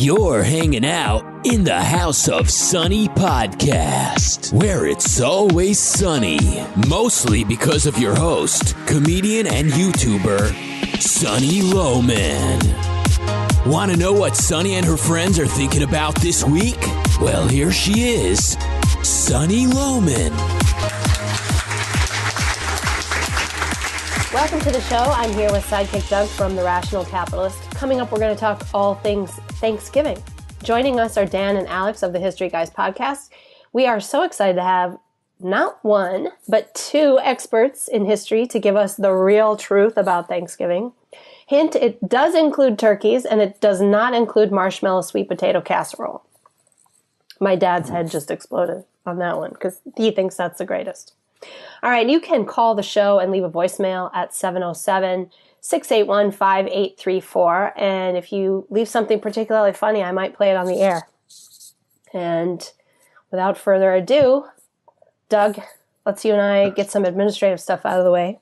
You're hanging out in the House of Sunny podcast, where it's always sunny, mostly because of your host, comedian and YouTuber, Sunny Loman. Want to know what Sunny and her friends are thinking about this week? Well, here she is, Sunny Loman. Welcome to the show. I'm here with Sidekick Doug from The Rational Capitalist. Coming up, we're going to talk all things Thanksgiving. Joining us are Dan and Alex of the History Guys podcast. We are so excited to have not one, but two experts in history to give us the real truth about Thanksgiving. Hint, it does include turkeys, and it does not include marshmallow sweet potato casserole. My dad's head just exploded on that one because he thinks that's the greatest. All right, you can call the show and leave a voicemail at 707-681-5834. And if you leave something particularly funny, I might play it on the air. And without further ado, Doug, let's you and I get some administrative stuff out of the way.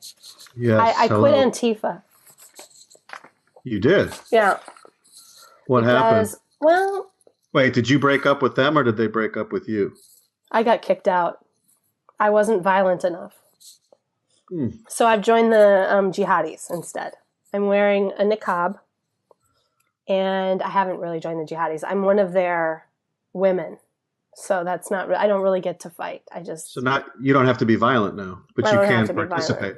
Yes. I quit Antifa. You did? Yeah. What happened? Well... Wait, did you break up with them or did they break up with you? I got kicked out. I wasn't violent enough. So I've joined the jihadis instead. I'm wearing a niqab, and I haven't really joined the jihadis. I'm one of their women, so that's not. I don't really get to fight. You don't have to be violent now, but you can participate.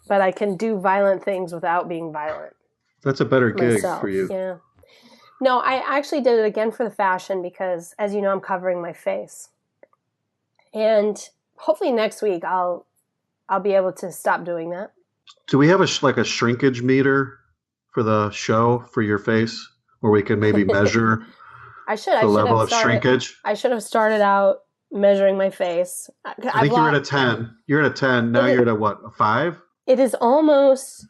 But I can do violent things without being violent. That's a better gig myself. For you. Yeah. No, I actually did it again for the fashion because, as you know, I'm covering my face, and hopefully next week I'll be able to stop doing that. Do we have a shrinkage meter for the show for your face where we can maybe measure the level of shrinkage? I should have started out measuring my face. I think you're at a 10. You're at a 10. Now you're at a what? A 5? It is almost,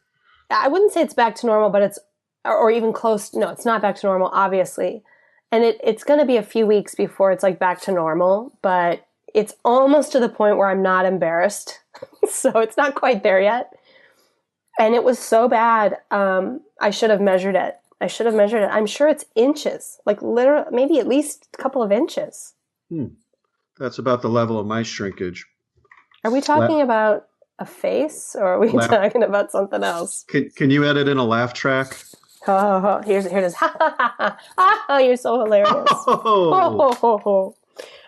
I wouldn't say it's back to normal, but it's, or even close. No, it's not back to normal, obviously. And it's going to be a few weeks before it's like back to normal, but it's almost to the point where I'm not embarrassed. So it's not quite there yet. And it was so bad. I should have measured it. I'm sure it's inches, like literally, maybe at least a couple of inches. That's about the level of my shrinkage. Are we talking about a face or are we talking about something else? Can you edit in a laugh track? Oh, here it is. Ha, ha, ha, ha. Ah, you're so hilarious. All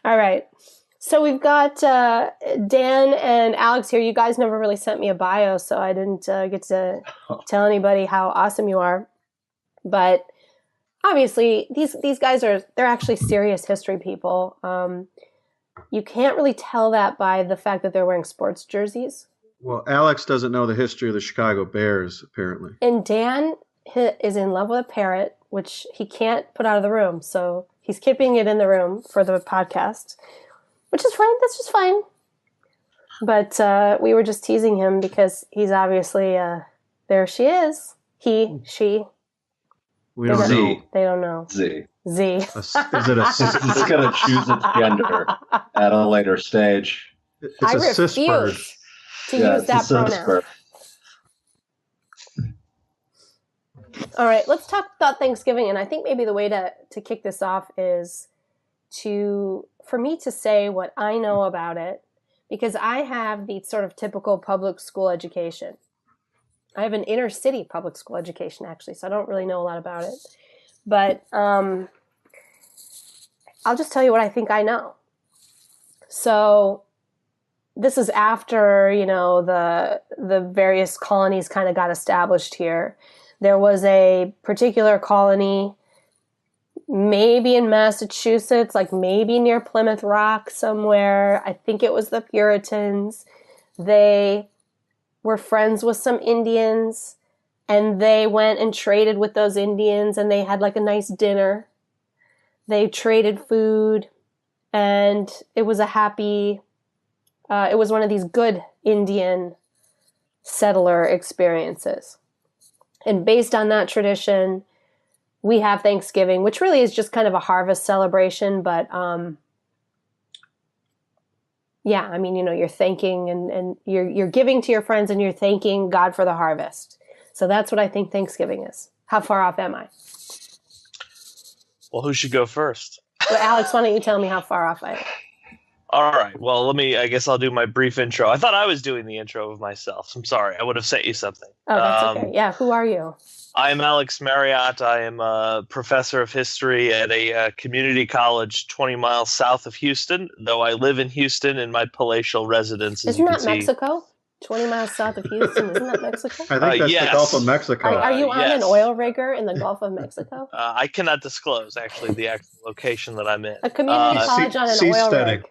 right. So we've got Dan and Alex here. You guys never really sent me a bio, so I didn't get to tell anybody how awesome you are. But obviously, these guys they're actually serious history people. You can't really tell that by the fact that they're wearing sports jerseys. Well, Alex doesn't know the history of the Chicago Bears, apparently. And Dan is in love with a parrot, which he can't put out of the room. So he's keeping it in the room for the podcast. Which is fine. That's just fine. But we were just teasing him because he's obviously, there she is. He, she. We don't know. They don't know. Z. Is it a It's going to choose its gender at a later stage. I refuse to use that pronoun. All right, let's talk about Thanksgiving. And I think maybe the way to kick this off is for me to say what I know about it, because I have the sort of typical public school education. I have an inner city public school education, actually, so I don't really know a lot about it. But I'll just tell you what I think I know. So this is after, the various colonies kind of got established here. There was a particular colony maybe in Massachusetts, like maybe near Plymouth Rock somewhere. I think it was the Puritans. They were friends with some Indians, and they went and traded with those Indians, and they had like a nice dinner. They traded food, and it was it was one of these good Indian settler experiences. And based on that tradition, we have Thanksgiving, which really is just kind of a harvest celebration. But you're thanking and you're giving to your friends and you're thanking God for the harvest. So that's what I think Thanksgiving is. How far off am I? Well, who should go first? Well, Alex, why don't you tell me how far off I am? All right. Well, I guess I'll do my brief intro. I thought I was doing the intro of myself. I'm sorry. I would have sent you something. Oh, that's okay. Yeah, who are you? I'm Alex Marriott. I am a professor of history at a community college 20 miles south of Houston, though I live in Houston in my palatial residence. Isn't that Mexico? 20 miles south of Houston. Isn't that Mexico? I think that's yes. the Gulf of Mexico. Are you on an oil rigger in the Gulf of Mexico? I cannot disclose, actually, the actual location that I'm in. A community college on an oil rig.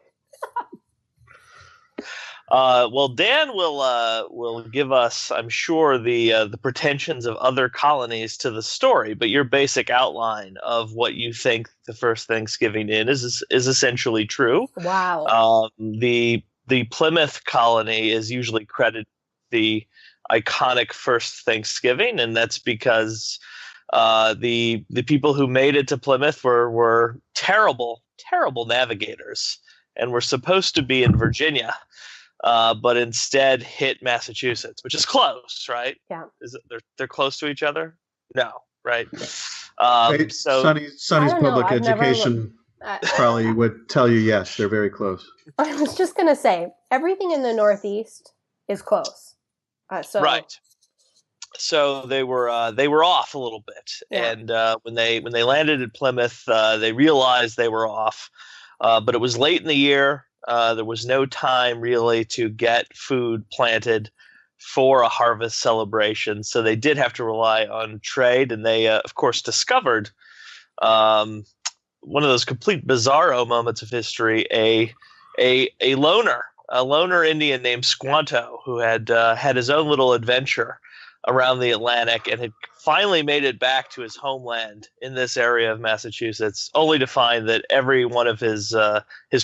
Well, Dan will give us, I'm sure, the pretensions of other colonies to the story, but your basic outline of what you think the first Thanksgiving in is essentially true. Wow. The Plymouth colony is usually credited with the iconic first Thanksgiving, and that's because the people who made it to Plymouth were terrible navigators and were supposed to be in Virginia. But instead hit Massachusetts, which is close, right? Yeah. They're close to each other? No, right? Sonny's public education probably would tell you yes, they're very close. I was just going to say, everything in the Northeast is close. Right. So they were off a little bit, yeah. And when they landed at Plymouth, they realized they were off. But it was late in the year. There was no time really to get food planted for a harvest celebration, so they did have to rely on trade, and they, of course, discovered one of those complete bizarro moments of history: a loner Indian named Squanto, who had had his own little adventure around the Atlantic and had finally made it back to his homeland in this area of Massachusetts, only to find that every one of his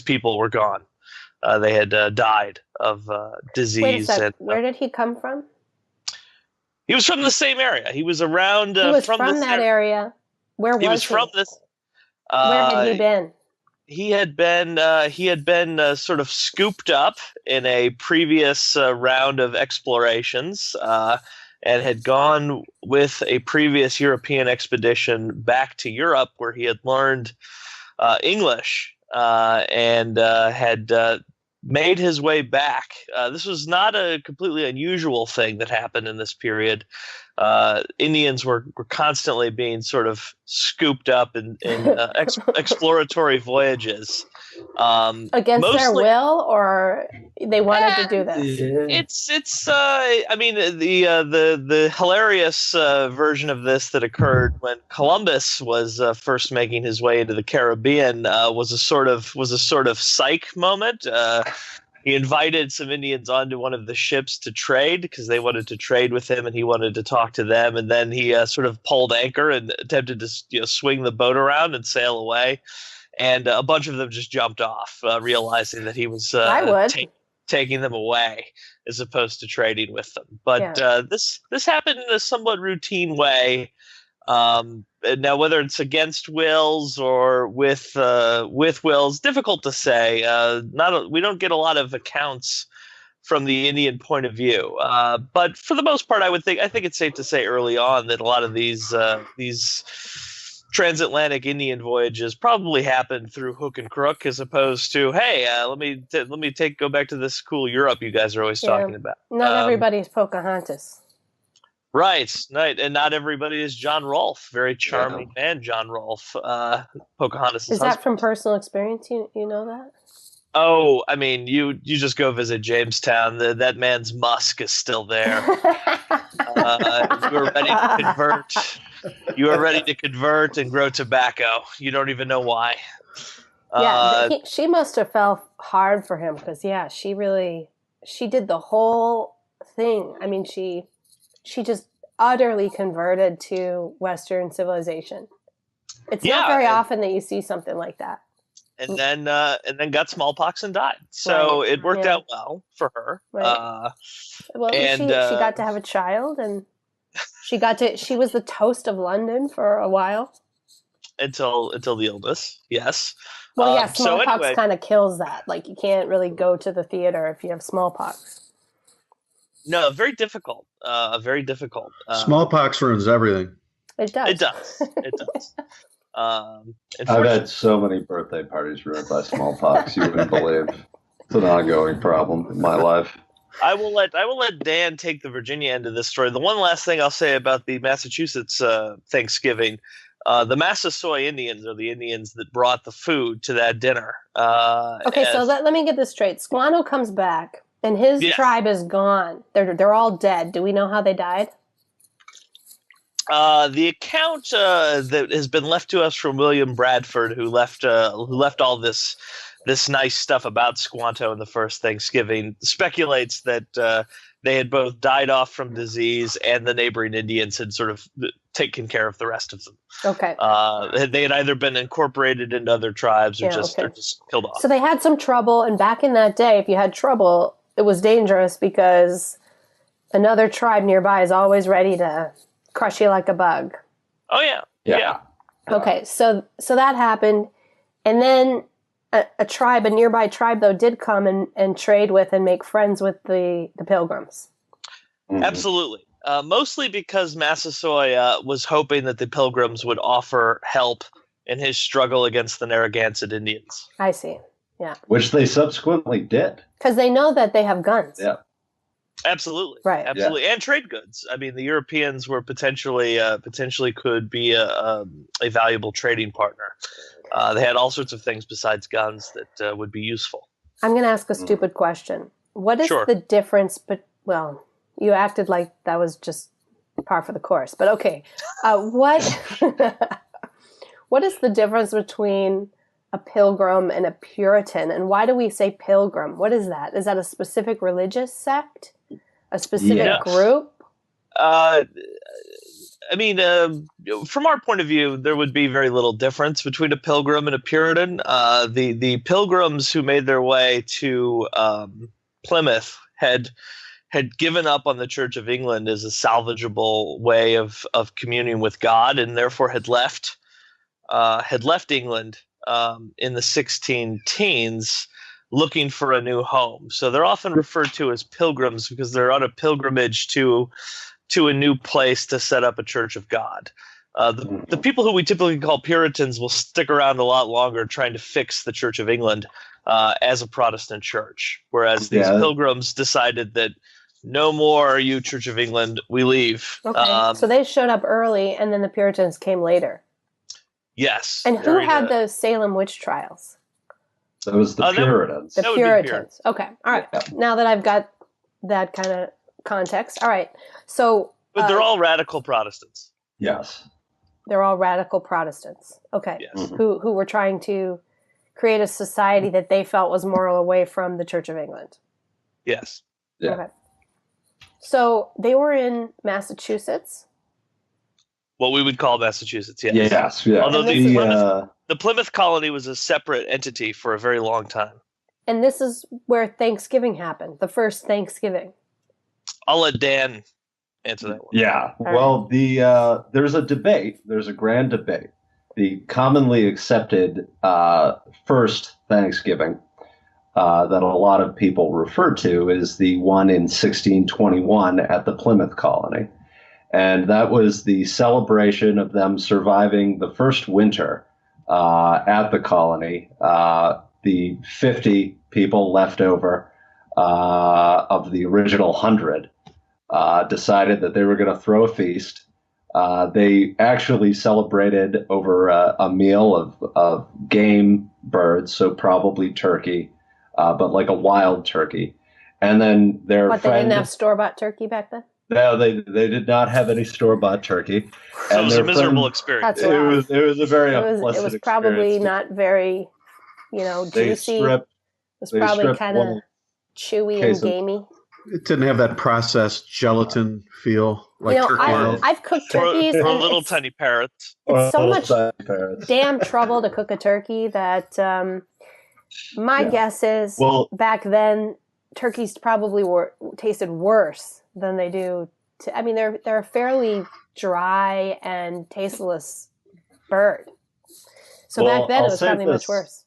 people were gone. They had died of disease. Wait a second. Where did he come from? He was from the same area. He was around. He was from that area. Where was he? He was from this. Where had he been? He had been sort of scooped up in a previous round of explorations, and had gone with a previous European expedition back to Europe, where he had learned English and had made his way back. This was not a completely unusual thing that happened in this period. Indians were constantly being sort of scooped up in exploratory voyages. Against their will, or they wanted to do this? It's I mean, the hilarious version of this that occurred when Columbus was first making his way into the Caribbean was a sort of psych moment. He invited some Indians onto one of the ships to trade because they wanted to trade with him, and he wanted to talk to them. And then he sort of pulled anchor and attempted to swing the boat around and sail away. And a bunch of them just jumped off, realizing that he was taking them away as opposed to trading with them. But this happened in a somewhat routine way. Now, whether it's against wills or with wills, difficult to say. We don't get a lot of accounts from the Indian point of view. But for the most part, I think it's safe to say early on that a lot of these transatlantic Indian voyages probably happened through hook and crook, as opposed to, hey, let me go back to this cool Europe you guys are always talking about. Not everybody's Pocahontas. Right, and not everybody is John Rolfe. Very charming man, John Rolfe. Pocahontas' Is that from personal experience? You know that? Oh, I mean, you just go visit Jamestown. That man's musk is still there. You are ready to convert. You are ready to convert and grow tobacco. You don't even know why. She must have fell hard for him because, she did the whole thing. I mean, she just utterly converted to Western civilization. It's not very often that you see something like that. And then got smallpox and died. So it worked out well for her. Right. She got to have a child, and she was the toast of London for a while. Until the illness, yes. Well, smallpox kind of kills that. Like, you can't really go to the theater if you have smallpox. No, very difficult. Very difficult. Smallpox ruins everything. It does. It does. I've had so many birthday parties ruined by smallpox. You wouldn't believe. It's an ongoing problem in my life. I will let Dan take the Virginia end of this story. The one last thing I'll say about the Massachusetts Thanksgiving, the Massasoit Indians are the Indians that brought the food to that dinner. Okay, so let me get this straight. Squanto comes back, and his tribe is gone. They're all dead. Do we know how they died? The account that has been left to us from William Bradford, who left all this nice stuff about Squanto in the first Thanksgiving, speculates that they had both died off from disease and the neighboring Indians had sort of taken care of the rest of them. Okay. They had either been incorporated into other tribes or just killed off. So they had some trouble, and back in that day, if you had trouble, it was dangerous because another tribe nearby is always ready to crush you like a bug. Oh, yeah. Okay, so that happened, and then a nearby tribe, though, did come and trade with and make friends with the Pilgrims. Mm-hmm. Absolutely. Mostly because Massasoit was hoping that the Pilgrims would offer help in his struggle against the Narragansett Indians. I see, yeah. Which they subsequently did. Because they know that they have guns. Yeah. Absolutely. Right. Absolutely. Yeah. And trade goods. I mean, the Europeans were potentially could be a valuable trading partner. They had all sorts of things besides guns that would be useful. I'm going to ask a stupid question. What is the difference? Well, you acted like that was just par for the course. But okay, what is the difference between a pilgrim and a Puritan? And why do we say pilgrim? What is that? Is that a specific religious sect? A specific group? I mean, from our point of view, there would be very little difference between a pilgrim and a Puritan. The pilgrims who made their way to Plymouth had given up on the Church of England as a salvageable way of communing with God, and therefore had left England in the 16 teens looking for a new home. So they're often referred to as pilgrims because they're on a pilgrimage to a new place to set up a church of God. The people who we typically call Puritans will stick around a lot longer trying to fix the Church of England as a Protestant church, whereas these pilgrims decided that no more, you Church of England, we leave. Okay, so they showed up early, and then the Puritans came later. Yes. And who had the Salem witch trials? That was the Puritans. The Puritans. Okay, all right. Yeah. Now that I've got that kind of context, all right. So, but they're all radical Protestants. Yes. They're all radical Protestants. Okay. Yes. Mm-hmm. Who were trying to create a society that they felt was moral away from the Church of England. Yes. Yeah. Okay. So they were in Massachusetts. What we would call Massachusetts, yes. Yes, yeah. Although the Plymouth colony was a separate entity for a very long time. And this is where Thanksgiving happened, the first Thanksgiving. I'll let Dan answer that one. Yeah. Well, there's a debate. There's a grand debate. The commonly accepted first Thanksgiving that a lot of people refer to is the one in 1621 at the Plymouth colony. And that was the celebration of them surviving the first winter at the colony. The 50 people left over of the original 100 decided that they were going to throw a feast. They actually celebrated over a meal of game birds, so probably turkey, but like a wild turkey. And then their friend... But they didn't have store-bought turkey back then? No, they did not have any store-bought turkey. So it was a miserable experience. It was a very unpleasant It was probably not very, juicy. It was probably kind of chewy and gamey. It didn't have that processed gelatin feel like turkey. I've cooked turkeys. Or little tiny parrots. It's so much damn trouble to cook a turkey that my guess is back then turkeys probably tasted worse than they do. They're a fairly dry and tasteless bird. So back then it was probably much worse.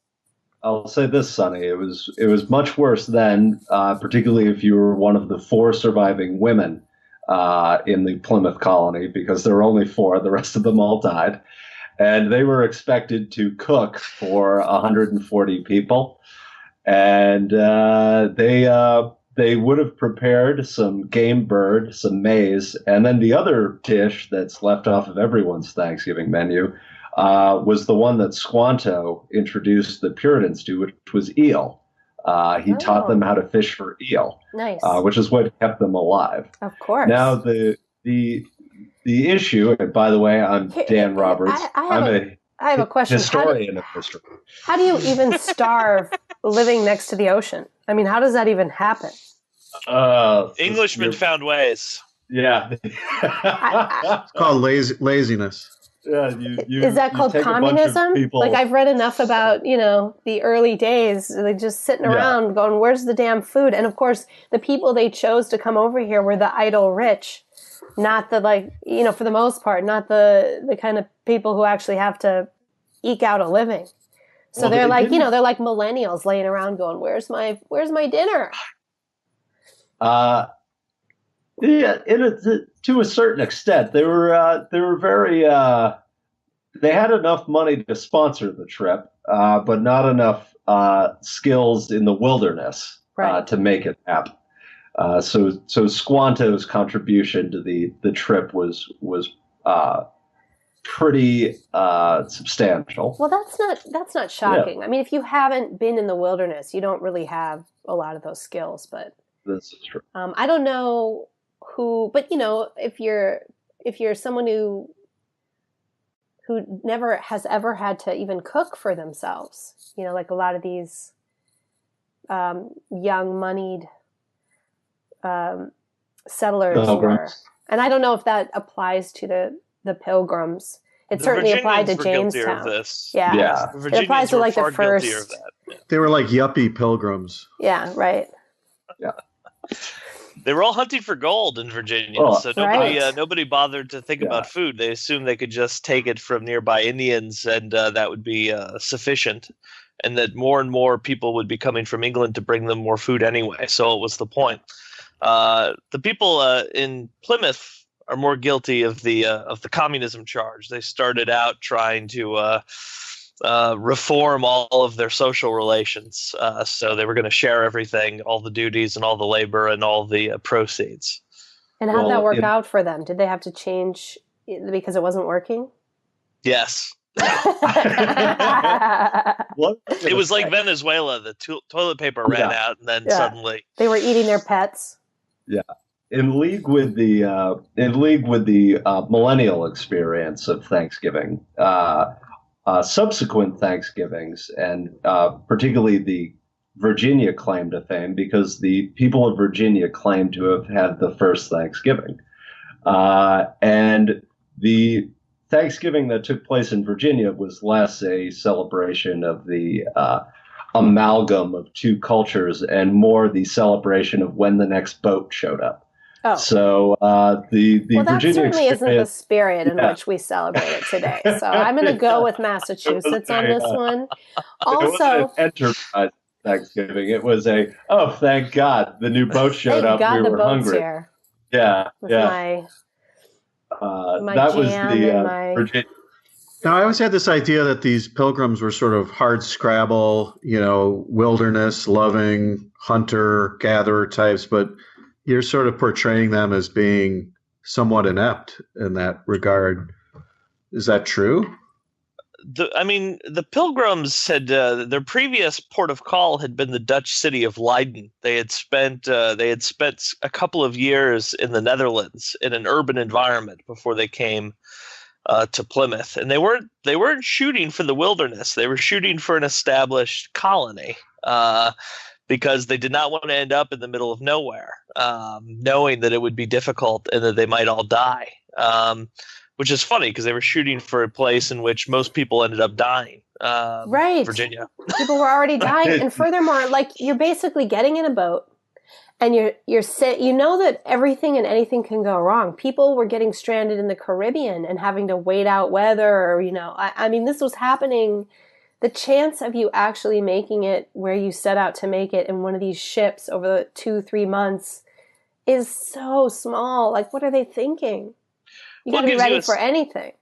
I'll say this, Sonny. It was much worse then, particularly if you were one of the 4 surviving women in the Plymouth colony, because there were only 4. The rest of them all died. and they were expected to cook for 140 people. And they would have prepared some game bird, some maize, and then the other dish that's left off of everyone's Thanksgiving menu was the one that Squanto introduced the Puritans to, which was eel. He taught them how to fish for eel, nice, which is what kept them alive. Of course. Now the issue, and by the way, I'm Dan Roberts. I have a question. Historian of history. How do you even starve living next to the ocean? I mean, how does that even happen? Englishmen found ways. Yeah. It's called laziness. Yeah, is that called communism? Like, I've read enough about, the early days, they just sitting around going, where's the damn food? And of course, the people they chose to come over here were the idle rich, not the, for the most part, not the kind of people who actually have to eke out a living. So they're like millennials laying around going, where's my dinner? Yeah, to a certain extent, they were very. They had enough money to sponsor the trip, but not enough skills in the wilderness to make it happen. So Squanto's contribution to the trip was pretty substantial. Well, that's not shocking. Yeah. I mean, if you haven't been in the wilderness, you don't really have a lot of those skills. But this is true. I don't know who, but if you're someone who never has ever had to even cook for themselves, like a lot of these young moneyed settlers were. And I don't know if that applies to the Pilgrims. It certainly applied to Jamestown. Yeah. It applies to the first. They were like yuppie pilgrims. Yeah, right. Yeah. They were all hunting for gold in Virginia, so nobody bothered to think about food. They assumed they could just take it from nearby Indians, and that would be sufficient, and that more and more people would be coming from England to bring them more food anyway. So it was the point. The people in Plymouth are more guilty of the communism charge. They started out trying to reform all of their social relations. So they were going to share everything, all the duties and all the labor and all the proceeds. And how'd that work out for them? Did they have to change because it wasn't working? Yes. It was like Venezuela. The toilet paper ran out, and then suddenly they were eating their pets. Yeah. In league with the millennial experience of Thanksgiving, subsequent Thanksgivings, and particularly the Virginia claim to fame, because the people of Virginia claim to have had the first Thanksgiving. And the Thanksgiving that took place in Virginia was less a celebration of the amalgam of two cultures and more the celebration of when the next boat showed up. Oh. So the that Virginia certainly isn't the spirit in which we celebrate it today. So I'm going to go with Massachusetts on this one. Also, it wasn't an enterprise Thanksgiving. It was thank God the new boat showed up. God, we were hungry. Here. Yeah, with yeah. My that jam was the Virginia. Now, I always had this idea that these pilgrims were sort of hard scrabble, wilderness loving hunter gatherer types, but you're sort of portraying them as being somewhat inept in that regard. Is that true? The Pilgrims had their previous port of call had been the Dutch city of Leiden. They had spent a couple of years in the Netherlands in an urban environment before they came to Plymouth, and they weren't shooting for the wilderness. They were shooting for an established colony. Because they did not want to end up in the middle of nowhere, knowing that it would be difficult and that they might all die, which is funny because they were shooting for a place in which most people ended up dying. Right. Virginia. People were already dying. And furthermore, you're basically getting in a boat and you're that everything and anything can go wrong. People were getting stranded in the Caribbean and having to wait out weather or, this was happening. The chance of you actually making it where you set out to make it in one of these ships over the 2-3 months is so small. Like, what are they thinking? You got to be ready for anything.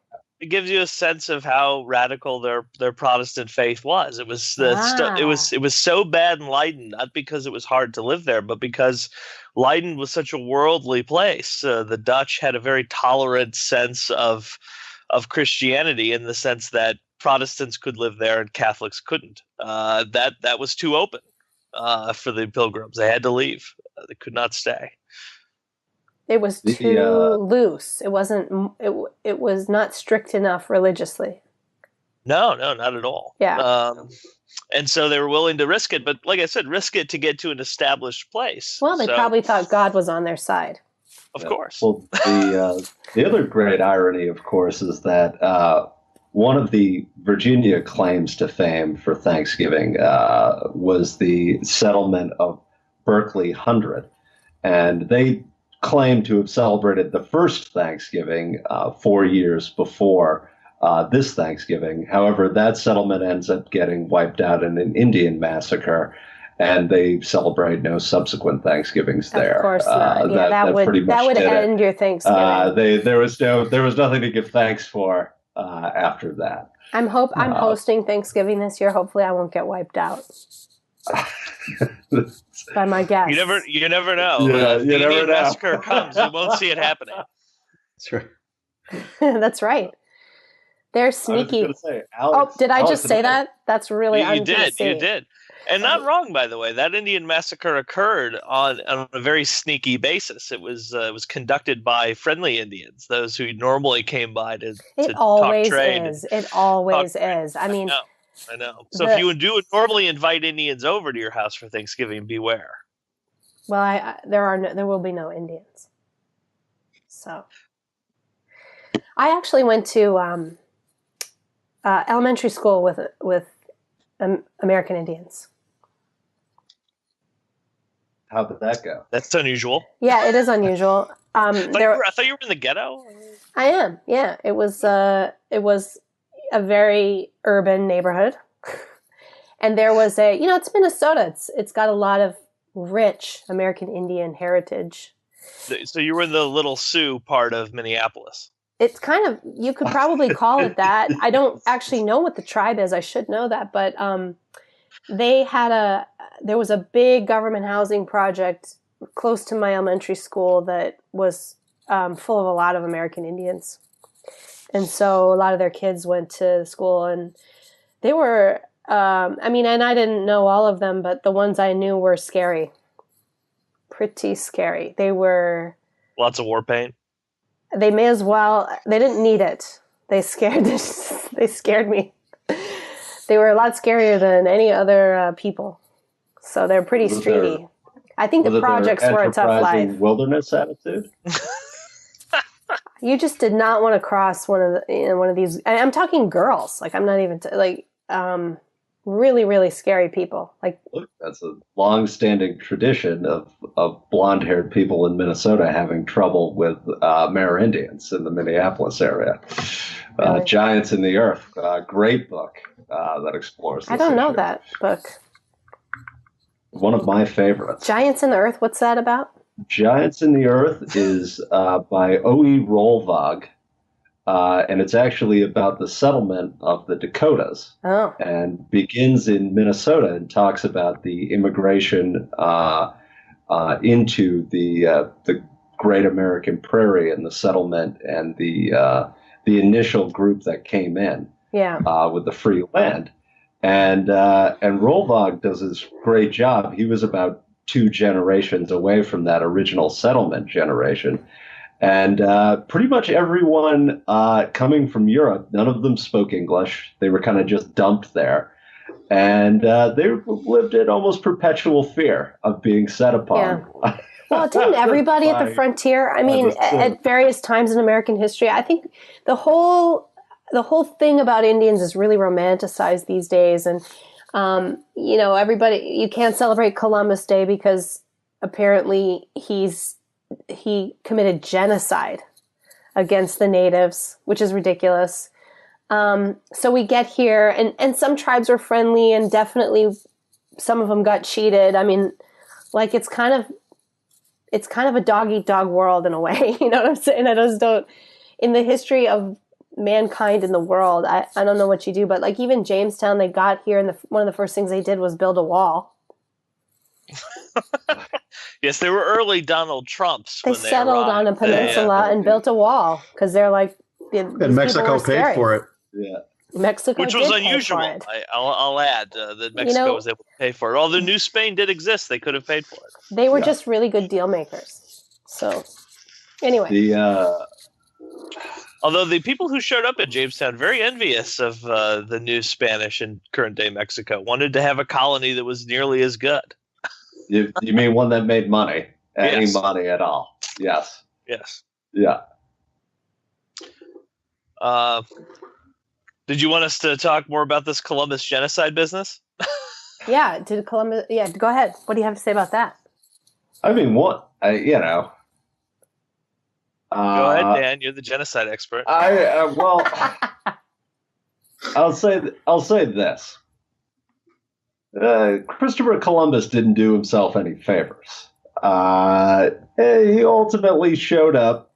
it gives you a sense of how radical their Protestant faith was. It was it was so bad in Leiden, not because it was hard to live there, but because Leiden was such a worldly place. The Dutch had a very tolerant sense of Christianity, in the sense that Protestants could live there and Catholics couldn't. That was too open for the Pilgrims. They had to leave. They could not stay. It was too loose. It wasn't. It was not strict enough religiously. No, not at all. Yeah. And so they were willing to risk it, but like I said, risk it to get to an established place. Well, they probably thought God was on their side. Of course. Well, the other great irony, of course, is that one of the Virginia claims to fame for Thanksgiving was the settlement of Berkeley Hundred, and they claim to have celebrated the first Thanksgiving 4 years before this Thanksgiving. However, that settlement ends up getting wiped out in an Indian massacre, and they celebrate no subsequent Thanksgivings there. Of course not. Yeah, that would end your Thanksgiving. There was nothing to give thanks for after that. I'm hosting Thanksgiving this year. Hopefully, I won't get wiped out by my guests. You never know. Yeah, if the Indian massacre comes, you won't see it happening. That's right. That's right. They're sneaky. I was gonna say, Alex, did I just say that? That's really you did. And not wrong, by the way. That Indian massacre occurred on a very sneaky basis. It was conducted by friendly Indians, those who normally came by to talk trade. It always is. I mean, I know. So if you would normally invite Indians over to your house for Thanksgiving, beware. Well, there will be no Indians. So I actually went to elementary school with American Indians. How did that go? That's unusual. Yeah, it is unusual. I thought you were in the ghetto. I am. Yeah, it was a very urban neighborhood, and there was it's Minnesota. It's got a lot of rich American Indian heritage. So you were in the Little Sioux part of Minneapolis. It's kind of, you could probably call it that. I don't actually know what the tribe is. I should know that, but there was a big government housing project close to my elementary school that was full of a lot of American Indians. And so a lot of their kids went to school, and they were, and I didn't know all of them, but the ones I knew were scary. Pretty scary. They were... Lots of war paint. They may as well. They didn't need it. They scared me. They were a lot scarier than any other people. So they're pretty streety. I think the projects were a tough life. Wilderness attitude. You just did not want to cross one of these. I'm talking girls. Like, I'm not even really, really scary people. Like, look, that's a long-standing tradition of blonde-haired people in Minnesota having trouble with Amerindians in the Minneapolis area. Really? Giants in the Earth, great book that explores this I don't know issue. that book. One of my favorites. Giants in the Earth, what's that about? Giants in the Earth is by O.E. Rollvag. And it's actually about the settlement of the Dakotas, and begins in Minnesota and talks about the immigration into the Great American Prairie and the settlement and the initial group that came in with the free land. And Rollvag does this great job. He was about 2 generations away from that original settlement generation. And pretty much everyone coming from Europe, none of them spoke English. They were kind of just dumped there. And they lived in almost perpetual fear of being set upon. Yeah. Well, didn't everybody at the frontier? I mean, at various times in American history, I think the whole thing about Indians is really romanticized these days. And, everybody, you can't celebrate Columbus Day because apparently he committed genocide against the natives, which is ridiculous. So we get here, and some tribes were friendly, and definitely some of them got cheated. I mean, like, it's kind of a dog-eat-dog world in a way. You know what I'm saying? I just don't. In the history of mankind in the world. I don't know what you do, but like even Jamestown, they got here and one of the first things they did was build a wall. Yes, they were early Donald Trumps. They when they settled on a peninsula and built a wall because they're like, and Mexico paid for it. Yeah. Mexico, which was did unusual. Pay for it. I'll add that Mexico was able to pay for it. Although New Spain did exist, they could have paid for it. They were just really good deal makers. So, anyway. Although the people who showed up at Jamestown very envious of the new Spanish in current day Mexico, wanted to have a colony that was nearly as good. You mean one that made money? Any money at all? Yes. Yes. Yeah. Did you want us to talk more about this Columbus genocide business? Yeah. Go ahead. What do you have to say about that? I mean, what? Go ahead, Dan. You're the genocide expert. Well, I'll say this. Christopher Columbus didn't do himself any favors. He ultimately showed up,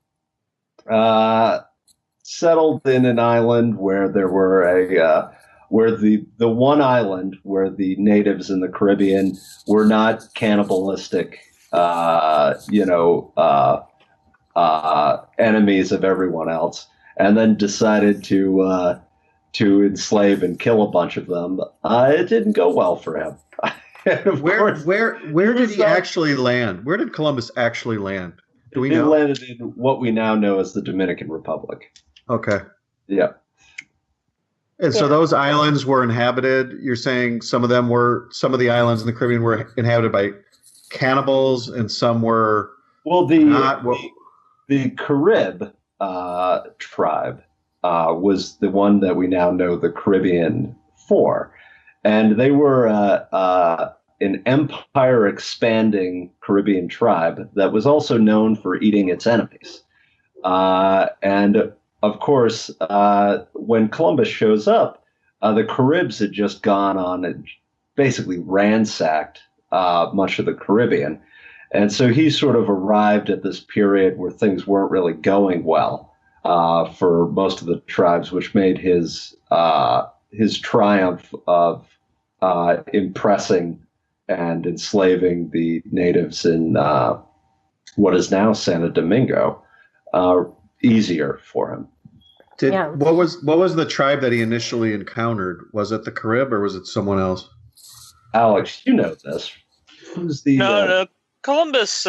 settled in an island where there were where the one island where the natives in the Caribbean were not cannibalistic, enemies of everyone else, and then decided to enslave and kill a bunch of them. It didn't go well for him. Where did he actually land? Where did Columbus actually land? Do we know? He landed in what we now know as the Dominican Republic. Okay. Yeah. And so those islands were inhabited. You're saying some of the islands in the Caribbean were inhabited by cannibals, and some were the Carib tribe was the one that we now know the Caribbean for, and they were an empire-expanding Caribbean tribe that was also known for eating its enemies, and of course, when Columbus shows up, the Caribs had just gone on and basically ransacked much of the Caribbean. And so he sort of arrived at this period where things weren't really going well for most of the tribes, which made his triumph of impressing and enslaving the natives in what is now Santo Domingo easier for him. What was the tribe that he initially encountered? Was it the Carib or was it someone else? Alex, you know this. Who's the No. Columbus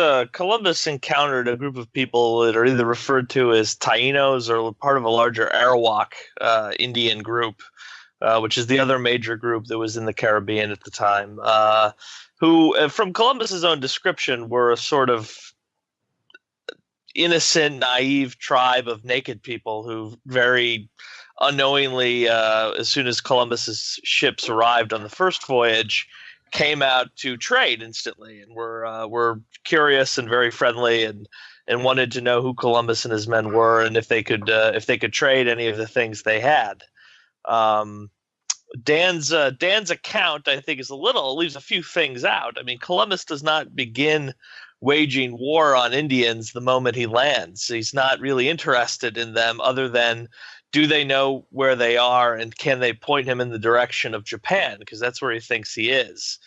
encountered a group of people that are either referred to as Tainos or part of a larger Arawak Indian group, which is the other major group that was in the Caribbean at the time, who, from Columbus's own description, were a sort of innocent, naive tribe of naked people who very unknowingly, as soon as Columbus's ships arrived on the first voyage, came out to trade instantly and were curious and very friendly and wanted to know who Columbus and his men were and if they could trade any of the things they had. Dan's account, I think, leaves a few things out. I mean, Columbus does not begin waging war on Indians the moment he lands. He's not really interested in them other than, do they know where they are and can they point him in the direction of Japan? Because that's where he thinks he is.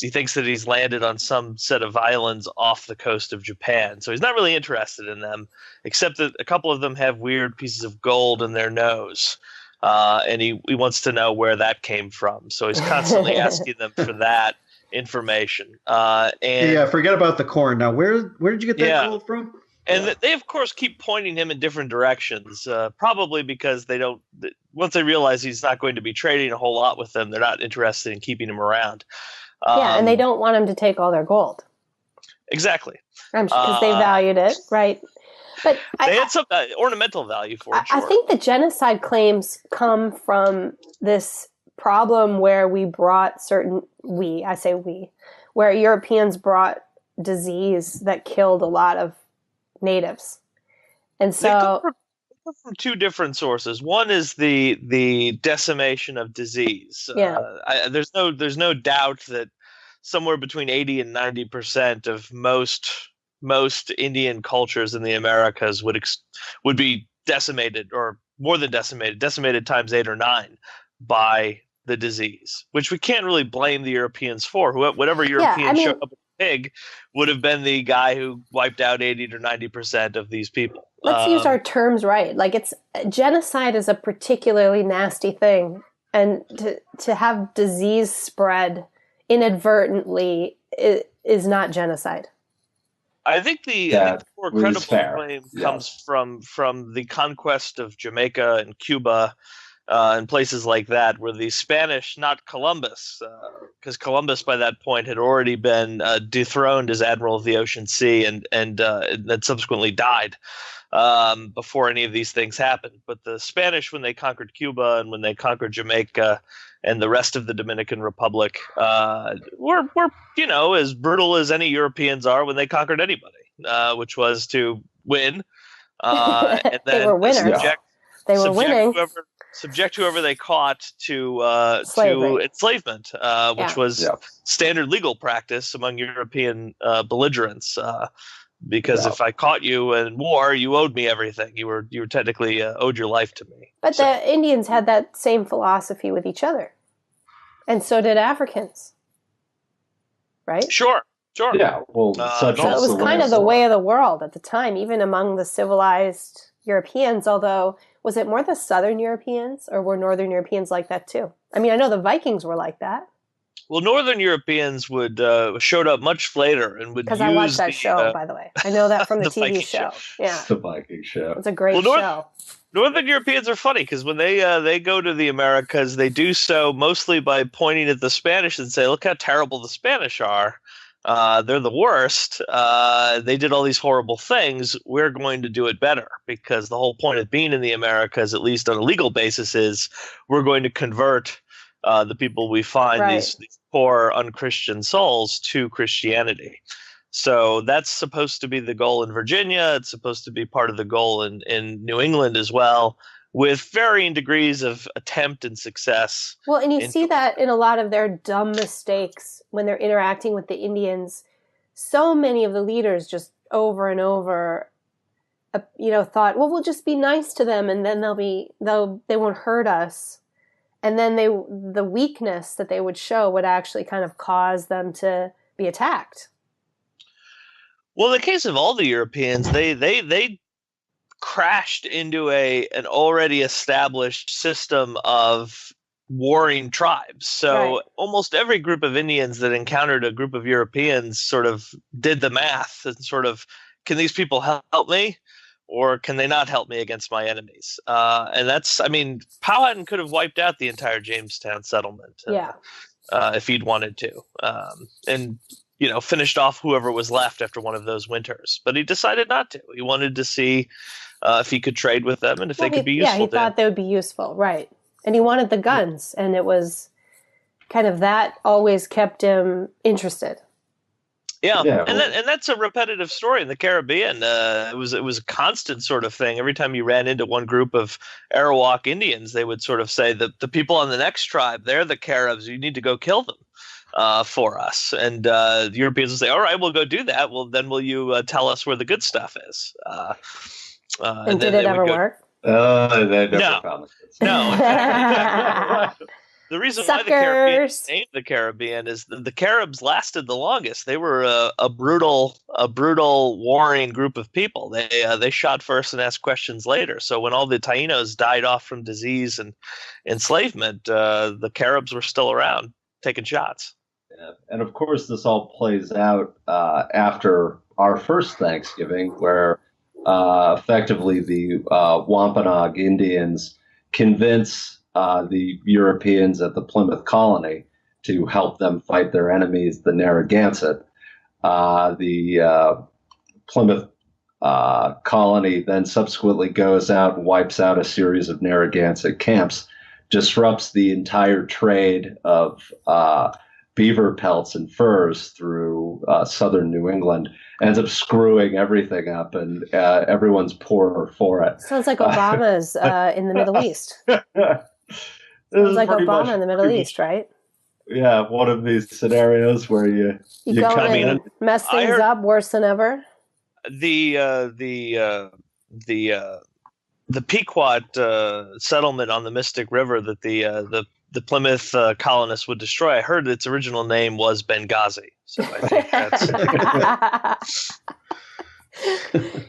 He thinks that he's landed on some set of islands off the coast of Japan. So he's not really interested in them, except that a couple of them have weird pieces of gold in their nose. And he wants to know where that came from. So he's constantly asking them for that information. Forget about the corn. Now, where did you get that gold from? And they, of course, keep pointing him in different directions, probably because once they realize he's not going to be trading a whole lot with them, they're not interested in keeping him around. And they don't want him to take all their gold. Exactly. Because they valued it, right? But they had some ornamental value for it. I think the genocide claims come from this problem where where Europeans brought disease that killed a lot of natives. And so they come from two different sources. One is the decimation of disease. There's no doubt that somewhere between 80 and 90% of most Indian cultures in the Americas would be decimated, or more than decimated times 8 or 9 by the disease, which we can't really blame the Europeans for. Whatever European showed up with a pig would have been the guy who wiped out 80 to 90% of these people. Let's use our terms right. Like, it's genocide is a particularly nasty thing, and to have disease spread inadvertently is not genocide. I think the more credible claim comes from the conquest of Jamaica and Cuba and places like that, where the Spanish, not Columbus, because Columbus by that point had already been dethroned as Admiral of the Ocean Sea and then subsequently died before any of these things happened. But the Spanish, when they conquered Cuba and when they conquered Jamaica and the rest of the Dominican Republic, were as brutal as any Europeans are when they conquered anybody, which was to win. And then they were winners. They were winning. Subject whoever they caught to enslavement, which was standard legal practice among European belligerents. Because if I caught you in war, you owed me everything. You were technically owed your life to me. But the Indians had that same philosophy with each other, and so did Africans, right? Sure. Yeah. Well, so it was kind of the way of the world at the time, even among the civilized Europeans. Although, was it more the Southern Europeans, or were Northern Europeans like that too? I mean, I know the Vikings were like that. Well, Northern Europeans showed up much later and would use... Because I watched that show, by the way. I know that from the TV show. Yeah, the Viking show. It's a great show. Northern Europeans are funny because when they go to the Americas, they do so mostly by pointing at the Spanish and say, "Look how terrible the Spanish are. They're the worst. They did all these horrible things. We're going to do it better," because the whole point of being in the Americas, at least on a legal basis, is we're going to convert the people we find, these poor unchristian souls, to Christianity. So that's supposed to be the goal in Virginia. It's supposed to be part of the goal in New England as well, with varying degrees of attempt and success. Well, and you see that in a lot of their dumb mistakes when they're interacting with the Indians. So many of the leaders just over and over, thought, well, we'll just be nice to them, and then they won't hurt us. And then the weakness that they would show would actually kind of cause them to be attacked. Well, in the case of all the Europeans, they crashed into an already established system of warring tribes. So almost every group of Indians that encountered a group of Europeans sort of did the math and sort of, can these people help me? Or can they not help me against my enemies? And Powhatan could have wiped out the entire Jamestown settlement if he'd wanted to. And finished off whoever was left after one of those winters. But he decided not to. He wanted to see if he could trade with them and if they could be useful. Yeah, he thought they would be useful, right. And he wanted the guns, and it was kind of that always kept him interested. Yeah. And that's a repetitive story in the Caribbean. It was a constant sort of thing. Every time you ran into one group of Arawak Indians, they would sort of say that the people on the next tribe, they're the Caribs. You need to go kill them for us. And the Europeans would say, "All right, we'll go do that. Well, then will you tell us where the good stuff is?" And did it ever work? They never found it. No. The reason why the Caribbean is named the Caribbean is the Caribs lasted the longest. They were a brutal warring group of people. They shot first and asked questions later. So when all the Tainos died off from disease and enslavement, the Caribs were still around taking shots. Yeah. And of course, this all plays out after our first Thanksgiving, where effectively the Wampanoag Indians convince the Europeans at the Plymouth colony to help them fight their enemies, the Narragansett. The Plymouth colony then subsequently goes out and wipes out a series of Narragansett camps, disrupts the entire trade of beaver pelts and furs through southern New England, ends up screwing everything up, and everyone's poorer for it. Sounds like Obama's in the Middle East. Sounds like Obama in the Middle East, right? Yeah, one of these scenarios where you come in and mess things up worse than ever. The the Pequot settlement on the Mystic River that the Plymouth colonists would destroy. I heard its original name was Benghazi. So I think that's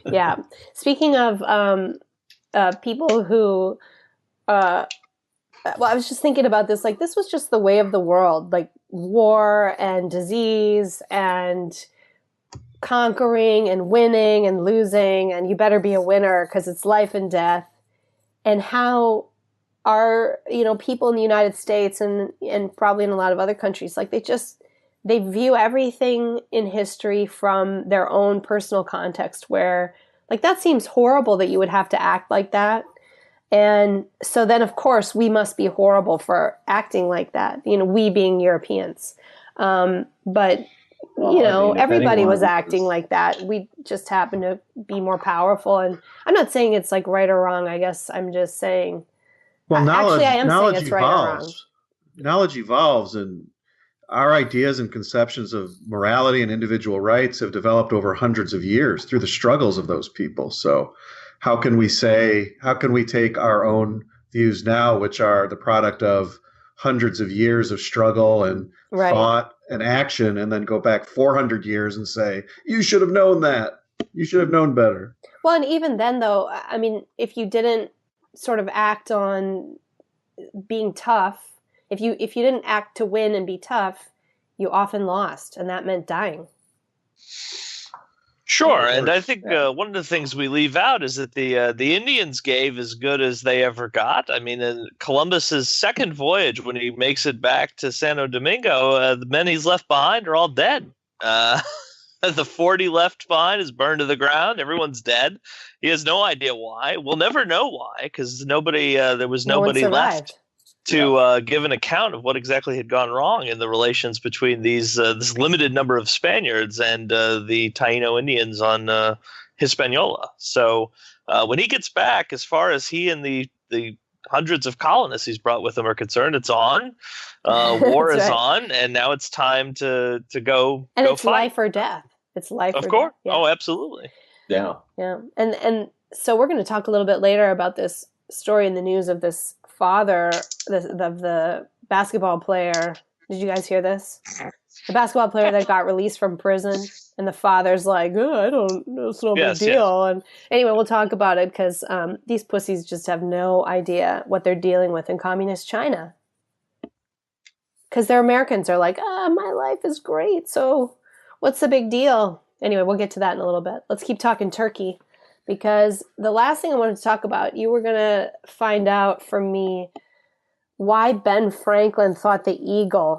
yeah. Speaking of people who, well, I was just thinking about this. Like, this was just the way of the world. Like war and disease and conquering and winning and losing, and you better be a winner because it's life and death. And how our, people in the United States and probably in a lot of other countries, like they view everything in history from their own personal context, where like that seems horrible that you would have to act like that. And so then of course we must be horrible for acting like that, we being Europeans. But everybody was acting like that. We just happen to be more powerful. And I'm not saying it's like right or wrong. I guess I'm just saying. Well, knowledge, actually, I am knowledge saying it's evolves. right or wrong. Knowledge evolves, and our ideas and conceptions of morality and individual rights have developed over hundreds of years through the struggles of those people. So how can we take our own views now, which are the product of hundreds of years of struggle and thought and action, and then go back 400 years and say, you should have known that. You should have known better. Well, and even then, though, I mean, if you didn't sort of act on being tough, if you didn't act to win and be tough, you often lost, and that meant dying. Sure, and I think one of the things we leave out is that the Indians gave as good as they ever got. I mean, in Columbus's second voyage, when he makes it back to Santo Domingo, the men he's left behind are all dead. The fort he left behind is burned to the ground. Everyone's dead. He has no idea why. We'll never know why, because there was nobody left to give an account of what exactly had gone wrong in the relations between this limited number of Spaniards and the Taino Indians on Hispaniola. So when he gets back, as far as he and the hundreds of colonists he's brought with him are concerned, it's on. War is on, and now it's time to go. And it's fight. Life or death. It's life. Of or course. death. Yeah. Oh, absolutely. Yeah. Yeah. And so we're going to talk a little bit later about this story in the news of this father of the basketball player. Did you guys hear this? The basketball player that got released from prison, and the father's like, I don't know, it's no big deal. Yes. And anyway, we'll talk about it because these pussies just have no idea what they're dealing with in communist China. Because they're Americans. They're like, my life is great, so what's the big deal? Anyway, we'll get to that in a little bit. Let's keep talking Turkey, because the last thing I wanted to talk about, you were going to find out from me why Ben Franklin thought the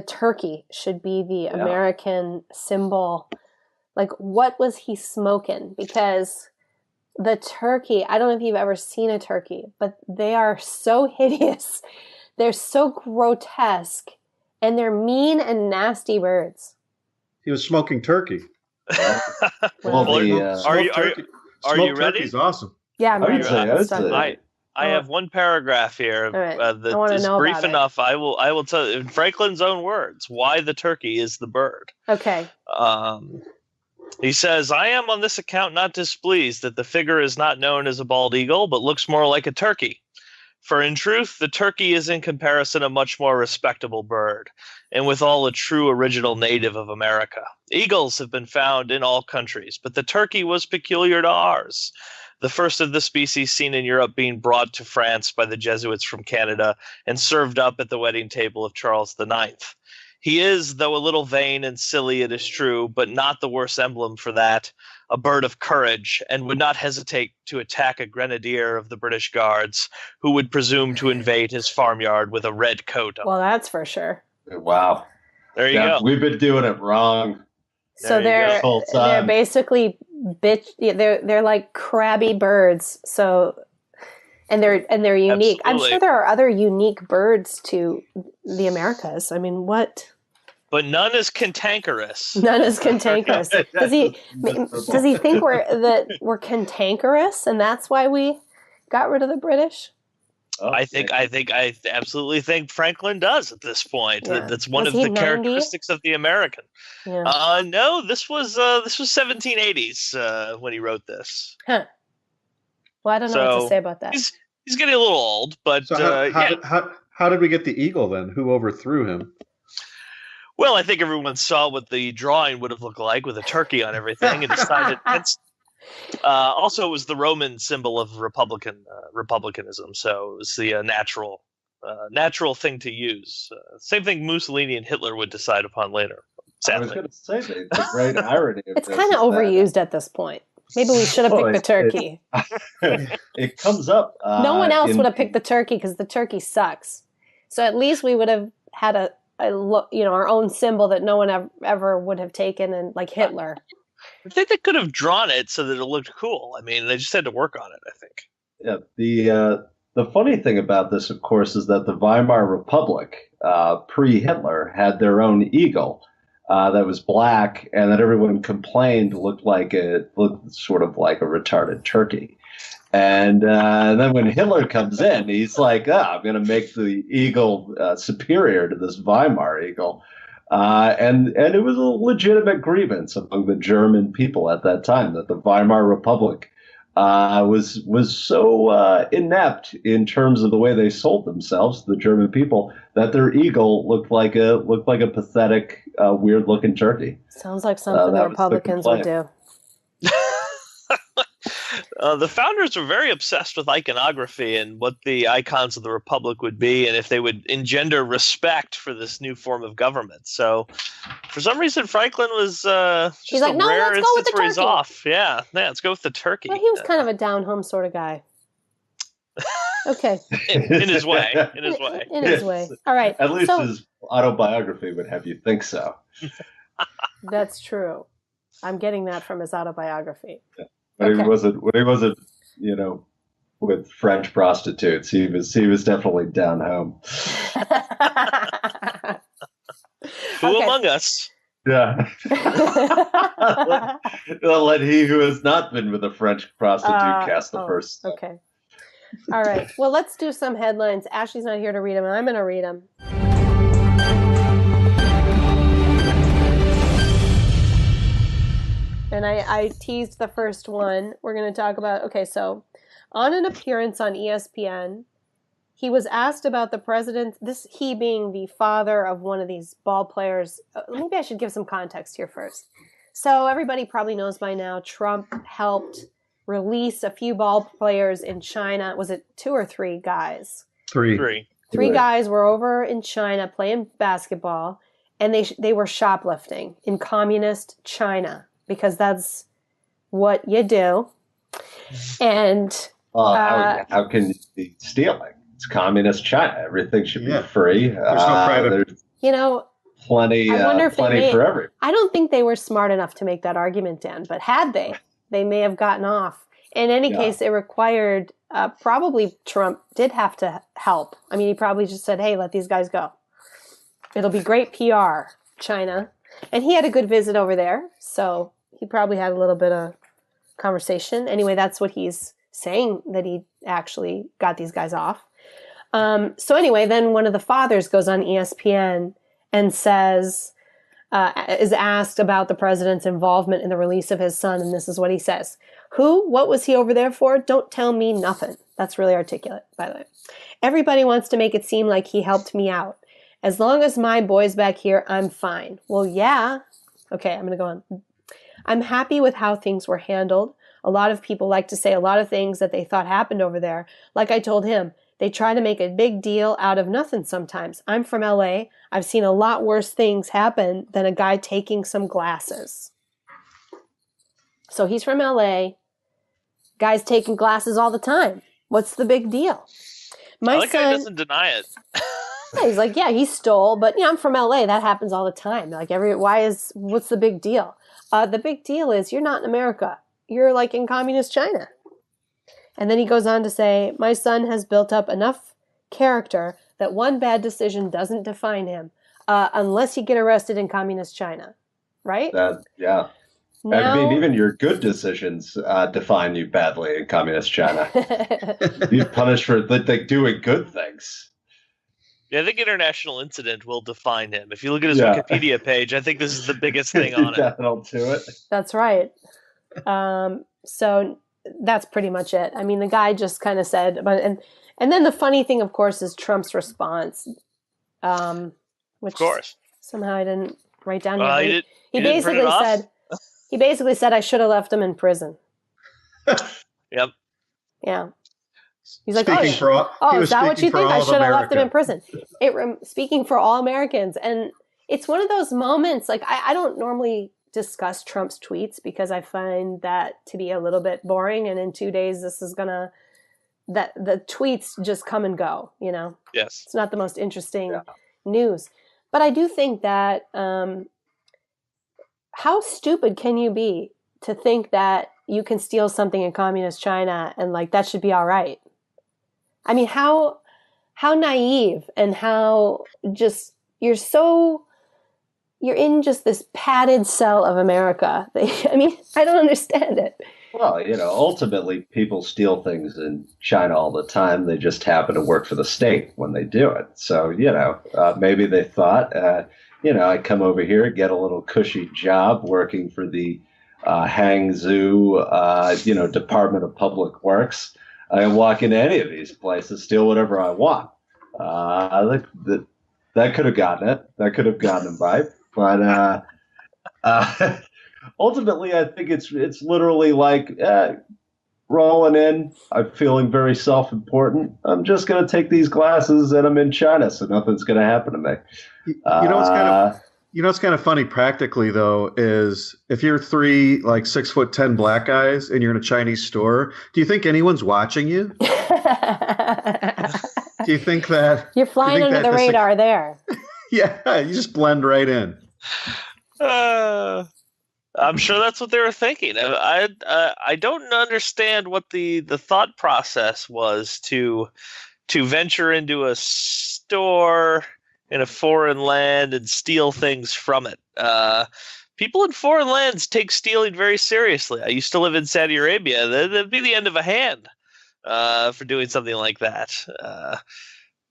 turkey should be the American symbol. Like, what was he smoking? Because the turkey, I don't know if you've ever seen a turkey, but they are so hideous. They're so grotesque, and they're mean and nasty birds. He was smoking turkey. Are you ready? Turkey's awesome. Yeah, I'm ready. I have one paragraph here that is brief enough. I will tell you in Franklin's own words why the turkey is the bird. Okay. He says, I am on this account not displeased that the figure is not known as a bald eagle, but looks more like a turkey. For in truth, the turkey is in comparison a much more respectable bird, and withal a true original native of America. Eagles have been found in all countries, but the turkey was peculiar to ours. The first of the species seen in Europe being brought to France by the Jesuits from Canada and served up at the wedding table of Charles IX. He is, though a little vain and silly, it is true, but not the worse emblem for that, a bird of courage, and would not hesitate to attack a grenadier of the British Guards who would presume to invade his farmyard with a red coat on. Well, that's for sure. Wow. There you go. We've been doing it wrong. So they're basically they're like crabby birds. So and they're unique. Absolutely. I'm sure there are other unique birds to the Americas. I mean, what? But none is cantankerous. None is cantankerous. Does he think we're cantankerous, and that's why we got rid of the British? Oh, I absolutely think Franklin does at this point. Yeah. That's one of the 90? Characteristics of the American. Yeah. No, this was 1780s when he wrote this. Huh. Well, I don't know what to say about that. He's getting a little old, but so how did we get the eagle then? Who overthrew him? Well, I think everyone saw what the drawing would have looked like with a turkey on everything and decided also it was the Roman symbol of republicanism, so it was the natural thing to use. Same thing Mussolini and Hitler would decide upon later. Sadly. I was going to say the great irony of it's kind of overused at this point. Maybe we should have picked the turkey. It comes up. No one else would have picked the turkey because the turkey sucks. So at least we would have had our own symbol that no one ever would have taken, and like Hitler. I think they could have drawn it so that it looked cool. I mean, they just had to work on it, I think. Yeah. The funny thing about this, of course, is that the Weimar Republic, pre-Hitler, had their own eagle. That was black, and that everyone complained looked sort of like a retarded turkey. And then when Hitler comes in, he's like, I'm going to make the eagle superior to this Weimar eagle. And it was a legitimate grievance among the German people at that time that the Weimar Republic was so inept in terms of the way they sold themselves, the German people, that their eagle looked like a pathetic, weird-looking turkey. Sounds like something the Republicans would do. The founders were very obsessed with iconography and what the icons of the Republic would be, and if they would engender respect for this new form of government. So, for some reason, Franklin was just a rare instance where he's off. Yeah, let's go with the turkey. Well, he was kind of a down-home sort of guy. Okay. in his way. In his way. All right. At least his autobiography would have you think so. That's true. I'm getting that from his autobiography. Yeah. When he wasn't, with French prostitutes, he was definitely down home. Who among us? Yeah. Let he who has not been with a French prostitute cast the first step. Okay. All right. Well, let's do some headlines. Ashley's not here to read them, and I'm going to read them. And I teased the first one. We're going to talk about, so on an appearance on ESPN, he was asked about the president, he being the father of one of these ball players. Maybe I should give some context here first. So everybody probably knows by now, Trump helped release a few ball players in China. Was it 2 or 3 guys? Three. 3 guys were over in China playing basketball, and they were shoplifting in communist China. Because that's what you do. And how can you be stealing? It's communist China. Everything should be free. There's no private. Plenty for everyone. I don't think they were smart enough to make that argument, Dan. But had they may have gotten off. In any case, it required probably Trump did have to help. I mean, he probably just said, "Hey, let these guys go. It'll be great PR, China." And he had a good visit over there, so he probably had a little bit of conversation. Anyway, that's what he's saying, that he actually got these guys off. So anyway, then one of the fathers goes on ESPN and says, is asked about the president's involvement in the release of his son, and this is what he says. What was he over there for? Don't tell me nothing. That's really articulate, by the way. Everybody wants to make it seem like he helped me out. As long as my boy's back here, I'm fine. Well, yeah. Okay, I'm going to go on. I'm happy with how things were handled. A lot of people like to say a lot of things that they thought happened over there. Like I told him, they try to make a big deal out of nothing sometimes. I'm from LA. I've seen a lot worse things happen than a guy taking some glasses. So he's from LA. Guys taking glasses all the time. What's the big deal? My son doesn't deny it. Yeah, he's like, he stole, but I'm from LA. That happens all the time. Like what's the big deal? The big deal is you're not in America. You're like in communist China. And then he goes on to say, my son has built up enough character that one bad decision doesn't define him, unless you get arrested in communist China. Right? Now, I mean, even your good decisions define you badly in communist China. You're punished for doing good things. Yeah, I think International Incident will define him. If you look at his Wikipedia page, I think this is the biggest thing on it. To it. That's right. So that's pretty much it. I mean, the guy just kind of said, and then the funny thing, of course, is Trump's response, which Of course. somehow I didn't write down Well, here. He didn't print it basically off? said, I should have left him in prison. Yep. Yeah. He's like, Speaking for all, is that what you for think? I all of should have left him in America. prison. Speaking for all Americans. And it's one of those moments, like, I don't normally discuss Trump's tweets because I find that to be a little bit boring. And in 2 days, the tweets just come and go, you know? Yes. It's not the most interesting news. But I do think that how stupid can you be to think that you can steal something in communist China and like that should be all right? I mean, how naive and how just you're in just this padded cell of America. I mean, I don't understand it. Well, ultimately people steal things in China all the time. They just happen to work for the state when they do it. So, maybe they thought, I come over here, get a little cushy job working for the Hangzhou, Department of Public Works. I can walk into any of these places, steal whatever I want. That could have gotten it. That could have gotten him by. But ultimately, I think it's literally like rolling in. I'm feeling very self-important. I'm just going to take these glasses and I'm in China, so nothing's going to happen to me. What's kind of funny practically though is if you're 3 like 6'10" black guys and you're in a Chinese store, do you think anyone's watching you? Do you think that you're flying under the radar there? Yeah, you just blend right in. I'm sure that's what they were thinking. I don't understand what the thought process was to venture into a store in a foreign land and steal things from it. People in foreign lands take stealing very seriously. I used to live in Saudi Arabia. That'd be the end of a hand for doing something like that.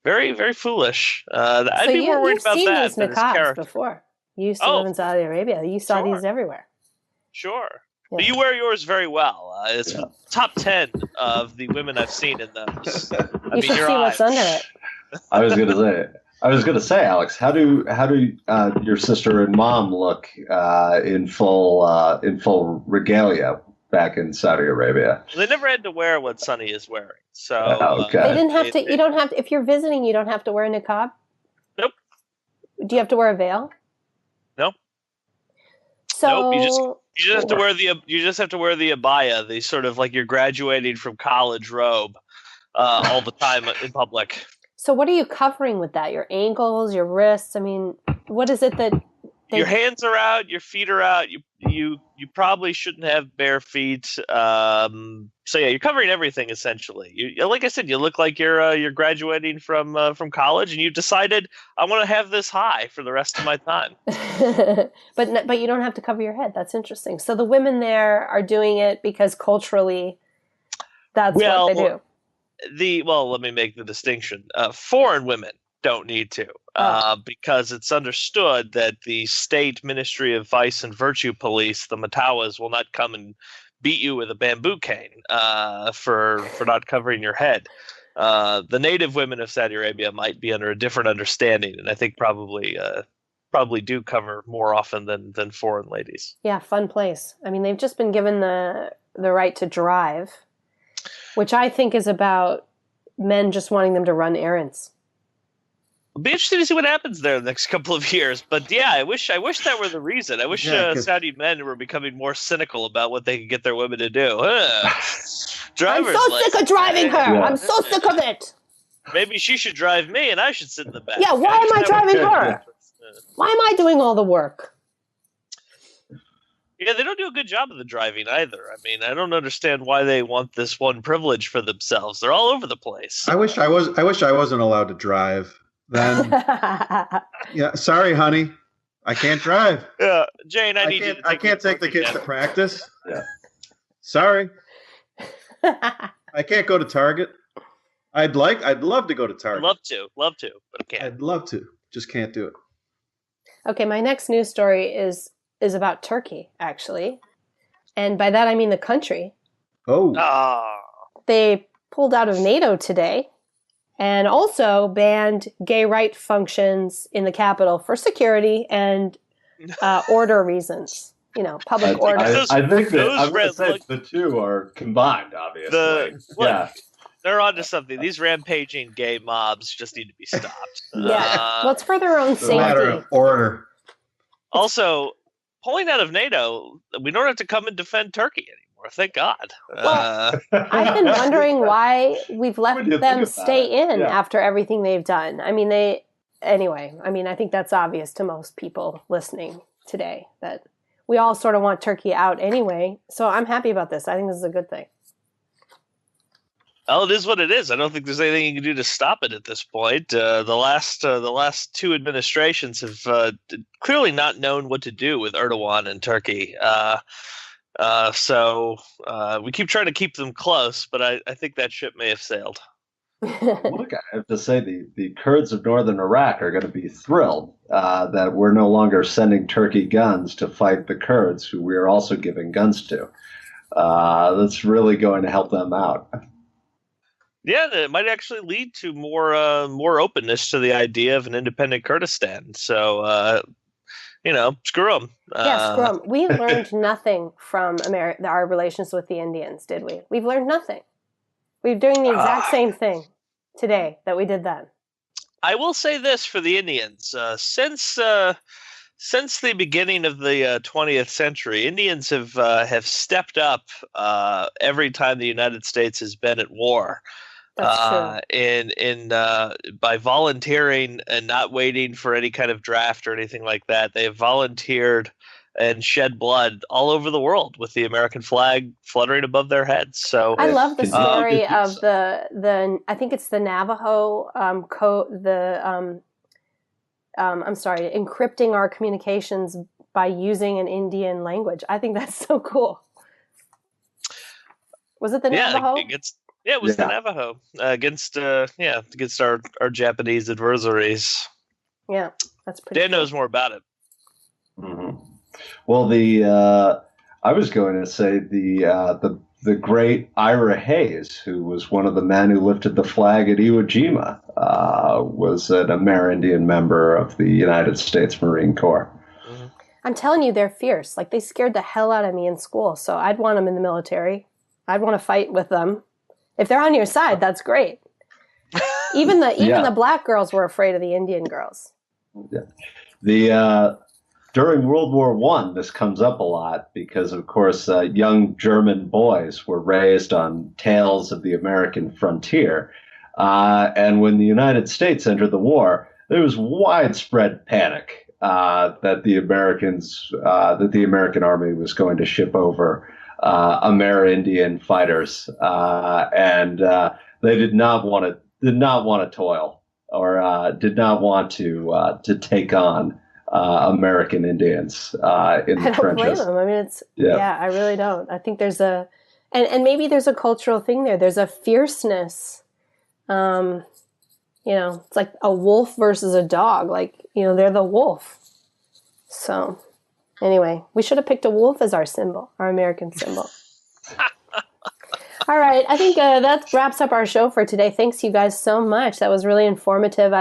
Very, very foolish. I'd be more worried about that. You've seen these niqabs before. You used to live in Saudi Arabia. You saw these everywhere. Sure. Yeah. But you wear yours very well. It's top 10 of the women I've seen in those. You should see what's under it. I was gonna say, Alex, how do your sister and mom look in full regalia back in Saudi Arabia? They never had to wear what Sonny is wearing, so okay. They didn't have to. You don't have to. If you're visiting, you don't have to wear a niqab. Nope. Do you have to wear a veil? No. So nope. You just have to wear the abaya, the sort of like you're graduating from college robe, all the time in public. So what are you covering with that? Your ankles, your wrists? I mean, what is it that your hands are out, your feet are out. You probably shouldn't have bare feet. So yeah, you're covering everything essentially. You, like I said, you look like you're graduating from college, and you've decided I want to have this high for the rest of my time. But you don't have to cover your head. That's interesting. So the women there are doing it because culturally, that's what they do. Let me make the distinction. Foreign women don't need to, because it's understood that the state Ministry of Vice and Virtue Police, the Matawas, will not come and beat you with a bamboo cane for not covering your head. The native women of Saudi Arabia might be under a different understanding, and I think probably do cover more often than foreign ladies. Yeah, fun place. I mean, they've just been given the right to drive, which I think is about men just wanting them to run errands. It'll be interesting to see what happens there the next couple of years. But yeah, I wish that were the reason. I wish Saudi men were becoming more cynical about what they could get their women to do. I'm so sick of driving her. Yeah. I'm so sick of it. Maybe she should drive me and I should sit in the back. Yeah, why am I driving her? Why am I doing all the work? Yeah, they don't do a good job of the driving either. I mean, I don't understand why they want this one privilege for themselves. They're all over the place. I wish I wasn't allowed to drive. Then, yeah, sorry, honey, I can't drive. Yeah, Jane, I can't take the kids to practice. Yeah, sorry, I can't go to Target. I'd love to go to Target. Love to, but I can't. I'd love to, just can't do it. Okay, my next news story is about Turkey, actually, and by that I mean the country. Oh. They pulled out of NATO today and also banned gay right functions in the Capitol for security and order reasons. Public order. I think that I'm going to say the two are combined, obviously. They're onto something. These rampaging gay mobs just need to be stopped. Well, it's for their own safety. It's a matter of order. Also, pulling out of NATO, we don't have to come and defend Turkey anymore. Thank God. Well, I've been wondering why we've left them stay in after everything they've done. I think that's obvious to most people listening today that we all sort of want Turkey out anyway. So I'm happy about this. I think this is a good thing. Well, it is what it is. I don't think there's anything you can do to stop it at this point. The last two administrations have clearly not known what to do with Erdogan and Turkey. So we keep trying to keep them close, but I think that ship may have sailed. Look, I have to say the Kurds of northern Iraq are going to be thrilled that we're no longer sending Turkey guns to fight the Kurds, who we are also giving guns to. That's really going to help them out. Yeah, it might actually lead to more openness to the idea of an independent Kurdistan. So, screw them. Screw them. We learned nothing from our relations with the Indians, did we? We've learned nothing. We're doing the exact same thing today that we did then. I will say this for the Indians. Since the beginning of the 20th century, Indians have stepped up every time the United States has been at war. That's true. By volunteering and not waiting for any kind of draft or anything like that, they have volunteered and shed blood all over the world with the American flag fluttering above their heads. So I love the story of the I think it's the Navajo encrypting our communications by using an Indian language. I think that's so cool. Was it the Navajo? It was the Navajo against our Japanese adversaries. Yeah, that's pretty. Dan knows more about it. Mm-hmm. Well, I was going to say the great Ira Hayes, who was one of the men who lifted the flag at Iwo Jima, was an Amerindian member of the United States Marine Corps. Mm-hmm. I'm telling you, they're fierce. Like, they scared the hell out of me in school, so I'd want them in the military. I'd want to fight with them. If they're on your side, that's great. Even the black girls were afraid of the Indian girls. Yeah. During World War I, this comes up a lot because, of course, young German boys were raised on tales of the American frontier. And when the United States entered the war, there was widespread panic that the American army was going to ship over Amerindian fighters, and they did not want to toil or did not want to take on American Indians in the trenches. I don't blame them. I mean, I really don't. I think there's and maybe there's a cultural thing there. There's a fierceness. It's like a wolf versus a dog. Like, they're the wolf. So anyway, we should have picked a wolf as our symbol, our American symbol. All right. I think that wraps up our show for today. Thanks you guys so much. That was really informative.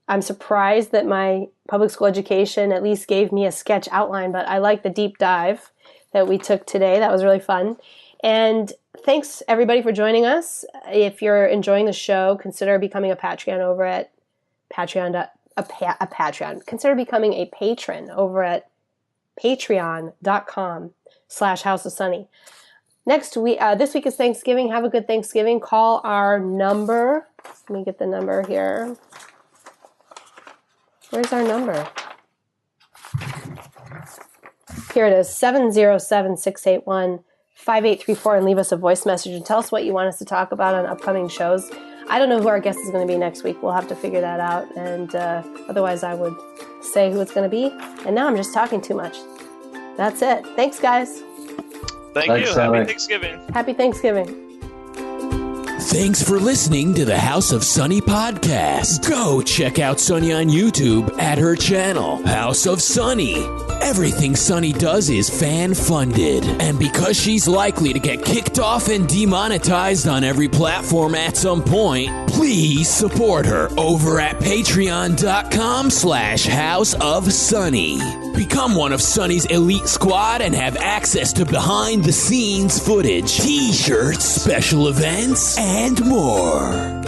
I'm surprised that my public school education at least gave me a sketch outline, but I like the deep dive that we took today. That was really fun. And thanks everybody for joining us. If you're enjoying the show, consider becoming a Patreon over at Patreon. Consider becoming a patron over at patreon.com/House of Sunny. This week is Thanksgiving. Have a good Thanksgiving. Call our number. Let me get the number here. Where's our number? Here it is, 707-681-5834, and leave us a voice message and tell us what you want us to talk about on upcoming shows. I don't know who our guest is going to be next week. We'll have to figure that out, and otherwise I would say who it's going to be. And now I'm just talking too much. That's it. Thanks, guys. Thanks, you. Happy Thanksgiving. Happy Thanksgiving. Thanks for listening to the House of Sunny podcast. Go check out Sunny on YouTube at her channel, House of Sunny. Everything Sunny does is fan-funded, and because she's likely to get kicked off and demonetized on every platform at some point, please support her over at patreon.com/House of Sunny. Become one of Sunny's elite squad and have access to behind-the-scenes footage, t-shirts, special events, and more.